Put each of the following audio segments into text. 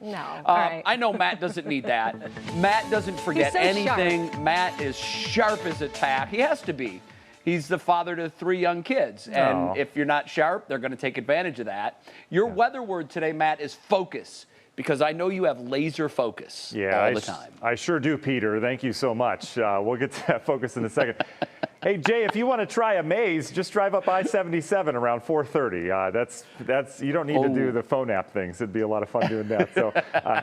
No. All right. I know Matt doesn't need that. Matt doesn't forget so anything. sharp. Matt is sharp as a tack. He has to be. He's the father to 3 young kids. And if you're not sharp, they're going to take advantage of that. Your weather word today, Matt, is focus. Because I know you have laser focus all the time. I sure do, Peter. Thank you so much. We'll get to that focus in a second. Hey, Jay, if you want to try a maze, just drive up I-77 around 4:30. That's you don't need to do the phone app things. It'd be a lot of fun doing that. So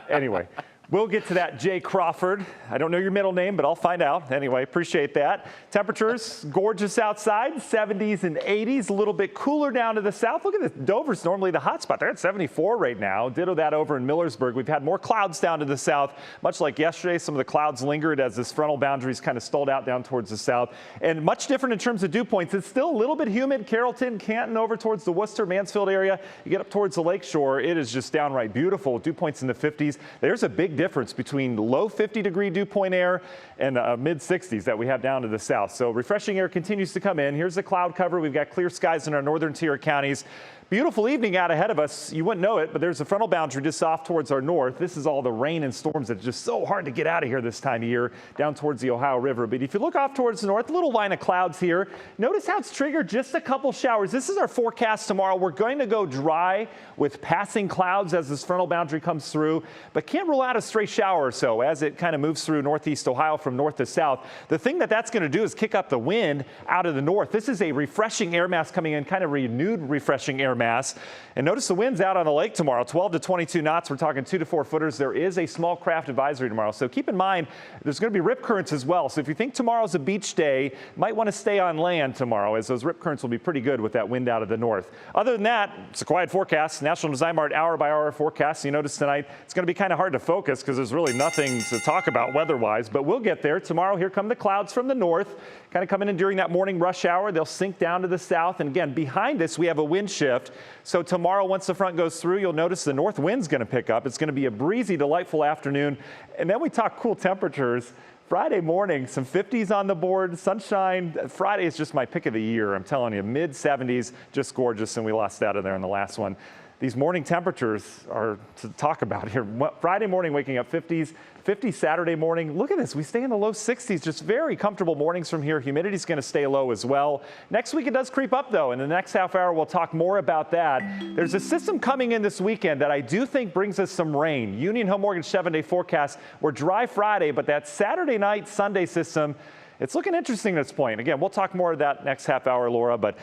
anyway, we'll get to that. Jay Crawford. I don't know your middle name, but I'll find out. Anyway, appreciate that. Temperatures, gorgeous outside, 70s and 80s. A little bit cooler down to the south. Look at this. Dover's normally the hot spot. They're at 74 right now. Ditto that over in Millersburg. We've had more clouds down to the south. Much like yesterday, some of the clouds lingered as this frontal boundaries kind of stalled out down towards the south. And much different in terms of dew points. It's still a little bit humid. Carrollton, Canton, over towards the Worcester, Mansfield area. You get up towards the lake shore. It is just downright beautiful. Dew points in the 50s. There's a big difference between low 50-degree dew point air and mid 60s that we have down to the south. So refreshing air continues to come in. Here's the cloud cover. We've got clear skies in our northern tier counties. Beautiful evening out ahead of us. You wouldn't know it, but there's a frontal boundary just off towards our north. This is all the rain and storms that's just so hard to get out of here this time of year down towards the Ohio River. But if you look off towards the north, a little line of clouds here. Notice how it's triggered just a couple showers. This is our forecast tomorrow. We're going to go dry with passing clouds as this frontal boundary comes through, but can't rule out a stray shower or so as it kind of moves through northeast Ohio from north to south. The thing that's going to do is kick up the wind out of the north. This is a refreshing air mass coming in, kind of renewed refreshing air mass. And notice the winds out on the lake tomorrow, 12 to 22 knots. We're talking 2 to 4 footers. There is a small craft advisory tomorrow. So keep in mind, there's going to be rip currents as well. So if you think tomorrow's a beach day, you might want to stay on land tomorrow as those rip currents will be pretty good with that wind out of the north. Other than that, it's a quiet forecast. National Design Mart hour by hour forecast. You notice tonight it's going to be kind of hard to focus because there's really nothing to talk about weather-wise, but we'll get there. Tomorrow, here come the clouds from the north, kind of coming in during that morning rush hour. They'll sink down to the south. And again, behind us, we have a wind shift. So tomorrow, once the front goes through, you'll notice the north wind's going to pick up. It's going to be a breezy, delightful afternoon. And then we talk cool temperatures. Friday morning, some 50s on the board, sunshine. Friday is just my pick of the year. I'm telling you, mid 70s, just gorgeous. And we lost out of there in the last one. These morning temperatures are to talk about here. Friday morning, waking up 50s, 50 Saturday morning. Look at this. We stay in the low 60s. Just very comfortable mornings from here. Humidity is going to stay low as well. Next week, it does creep up, though. In the next half hour, we'll talk more about that. There's a system coming in this weekend that I do think brings us some rain. Union Home Mortgage 7-day forecast. We're dry Friday, but that Saturday night, Sunday system, it's looking interesting at this point. Again, we'll talk more of that next half hour, Laura, but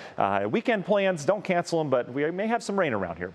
weekend plans, don't cancel them, but we may have some rain around here.